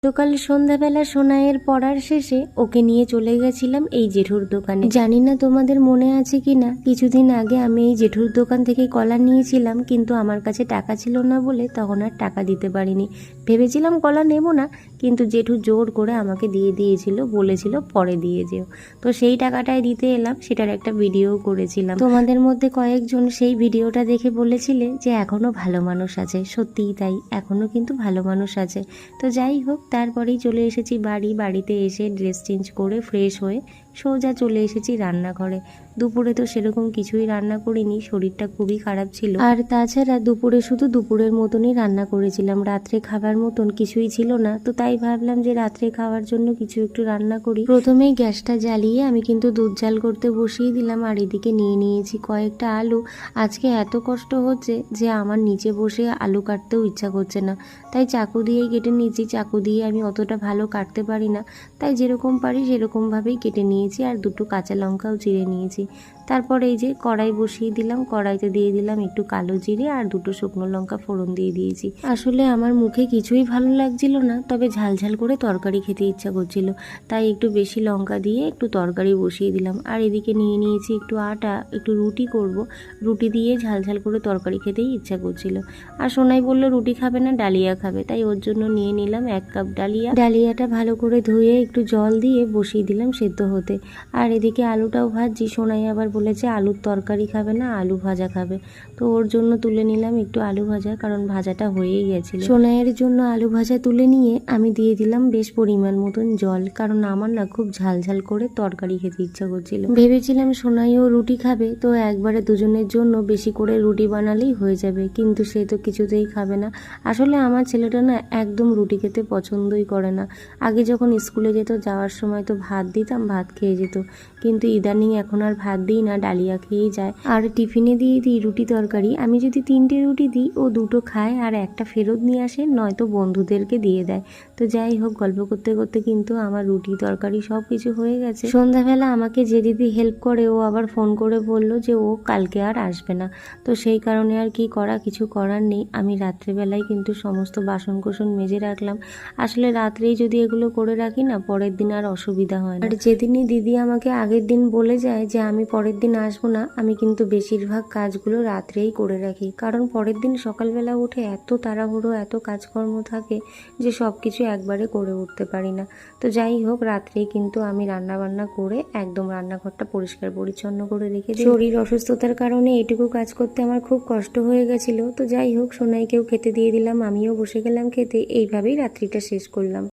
সকাল সন্ধ্যাবেলা সোনাইয়ের পড়ার শেষে ওকে নিয়ে চলে গেছিলাম এই জেঠুর দোকানে। জানি না তোমাদের মনে আছে কিনা, কিছুদিন আগে আমি এই জেঠুর দোকান থেকে কলা নিয়েছিলাম, কিন্তু আমার কাছে টাকা ছিল না বলে তখন আর টাকা দিতে পারিনি। ভেবেছিলাম কলা নেব না, কিন্তু জেঠু জোর করে আমাকে দিয়ে দিয়েছিল, বলেছিল পরে দিয়ে যেও। তো সেই টাকাটাই দিতে এলাম, সেটার একটা ভিডিও করেছিলাম। তোমাদের মধ্যে কয়েকজন সেই ভিডিওটা দেখে বলেছিলে যে এখনো ভালো মানুষ আছে। সত্যিই তাই, এখনো কিন্তু ভালো মানুষ আছে। তো যাই হোক, তারপরেই চলে এসেছি বাড়িতে এসে ড্রেস চেঞ্জ করে ফ্রেশ হয়ে সোজা চলে এসেছি রান্নাঘরে। দুপুরে তো সেরকম কিছুই রান্না করিনি, শরীরটা খুবই খারাপ ছিল। আর তাছাড়া দুপুরে শুধু দুপুরের মতনই রান্না করেছিলাম, রাত্রে খাবার মতন কিছুই ছিল না। তো তাই ভাবলাম যে রাত্রে খাওয়ার জন্য কিছু একটু রান্না করি। প্রথমেই গ্যাসটা জ্বালিয়ে আমি কিন্তু দুধ জাল করতে বসিয়ে দিলাম, আর এদিকে নিয়ে নিয়েছি কয়েকটা আলু। আজকে এত কষ্ট হচ্ছে যে আমার নিচে বসে আলু কাটতেও ইচ্ছা করছে না, তাই চাকু দিয়েই কেটে নিয়েছি। চাকু দিয়ে আমি অতটা ভালো কাটতে পারি না, তাই যেরকম পারি সেরকমভাবেই কেটে নিয়েছি, আর দুটো কাঁচা লঙ্কাও চিড়ে নিয়েছি। তারপর এই যে কড়াই বসিয়ে দিলাম, কড়াইতে দিয়ে দিলাম একটু কালো জিরে আর দুটো শুকনো লঙ্কা ফোড়ন দিয়ে দিয়েছি। আসলে আমার মুখে কিছুই ভালো লাগছিল না, তবে ঝালঝাল করে তরকারি খেতে ইচ্ছা করছিল, তাই একটু বেশি লঙ্কা দিয়ে একটু তরকারি বসিয়ে দিলাম। আর এদিকে নিয়ে নিয়েছি একটু আটা, একটু রুটি করব। রুটি দিয়ে ঝালঝাল করে তরকারি খেতেই ইচ্ছা করছিল। আর সোনাই বলল রুটি খাবে না, ডালিয়া খাবে, তাই ওর জন্য নিয়ে নিলাম 1 কাপ ডালিয়া। ডালিয়াটা ভালো করে ধুয়ে একটু জল দিয়ে বসিয়ে দিলাম সেদ্ধ হতে। আর এদিকে আলুটাও ভাজছি। সোনাই আবার বলেছে আলুর তরকারি খাবে না, আলু ভাজা খাবে, তো ওর জন্য তুলে নিলাম একটু আলু ভাজা, কারণ ভাজাটা হয়েই গেছিল। সোনাইয়ের জন্য আলু ভাজা তুলে নিয়ে আমি দিয়ে দিলাম বেশ পরিমাণ মতন জল, কারণ আমার না খুব ঝালঝাল করে তরকারি খেতে ইচ্ছা করছিল। ভেবেছিলাম সোনাইও রুটি খাবে, তো একবারে দুজনের জন্য বেশি করে রুটি বানালেই হয়ে যাবে, কিন্তু সে তো কিছুতেই খাবে না। আসলে আমার ছেলেটা না একদম রুটি খেতে পছন্দই করে না। আগে যখন স্কুলে যেত, যাওয়ার সময় তো ভাত দিতাম, ভাত খেয়ে যেত, কিন্তু ইদানিং এখন আর ভাত দিই না, ডালিয়া খেয়েই যায়। আর টিফিনে দিয়ে দিই রুটি তরকারি। আমি যদি 3টে রুটি দিই, ও 2টো খায় আর একটা ফেরত নিয়ে আসে, নয়তো বন্ধুদেরকে দিয়ে দেয়। তো যাই হোক, গল্প করতে করতে কিন্তু আমার রুটি তরকারি সব কিছু হয়ে গেছে। সন্ধ্যাবেলা আমাকে যে দিদি হেল্প করে, ও আবার ফোন করে বলল যে ও কালকে আর আসবে না। তো সেই কারণে আর কি করা, কিছু করার নেই। আমি রাত্রেবেলায় কিন্তু সমস্ত বাসন কোসন মেজে রাখলাম। আসলে রাত্রেই যদি এগুলো করে রাখি না, পরের দিন আর অসুবিধা হয় না। আর যেদিনই দিদি আমাকে আগের দিন বলে যায় যে আমি পরের দিন আসবো না, আমি কিন্তু বেশিরভাগ কাজগুলো রাত্রেই করে রাখি, কারণ পরের দিন সকালবেলা উঠে এত তাড়াহুড়ো, এত কাজকর্ম থাকে যে সব কিছু একবারে করে উঠতে পারি না। তো যাই হোক, রাত্রেই কিন্তু আমি রান্না বান্না করে একদম রান্নাঘরটা পরিষ্কার পরিচ্ছন্ন করে রেখেছি। শরীর অসুস্থতার কারণে এটুকু কাজ করতে আমার খুব কষ্ট হয়ে গেছিল। তো যাই হোক, সোনাইকেও খেতে দিয়ে দিলাম, আমিও বসে গেলাম খেতে। এইভাবেই রাত্রিটা শেষ করলাম।